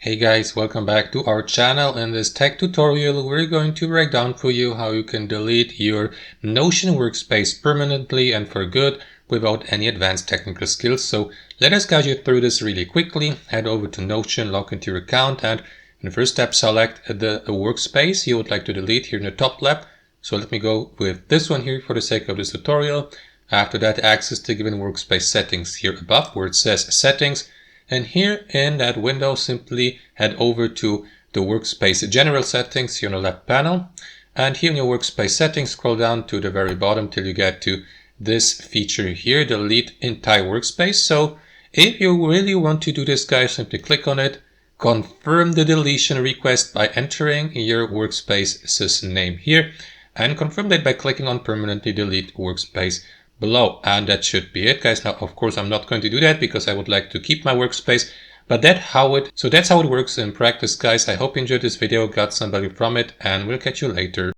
Hey guys, welcome back to our channel. In this tech tutorial, we're going to break down for you how you can delete your Notion workspace permanently and for good without any advanced technical skills. So let us guide you through this really quickly. Head over to Notion, log into your account, and in the first step, select the workspace you would like to delete here in the top left. So let me go with this one here for the sake of this tutorial. After that, access the given workspace settings here above where it says Settings. And here in that window, simply head over to the workspace general settings here on the left panel. And here in your workspace settings, scroll down to the very bottom till you get to this feature here, delete entire workspace. So if you really want to do this, guys, simply click on it, confirm the deletion request by entering your workspace's name here, and confirm that by clicking on permanently delete workspace below. And that should be it, guys. Now, of course, I'm not going to do that because I would like to keep my workspace, but that's how it works in practice, guys. I hope you enjoyed this video, got some value from it, and we'll catch you later.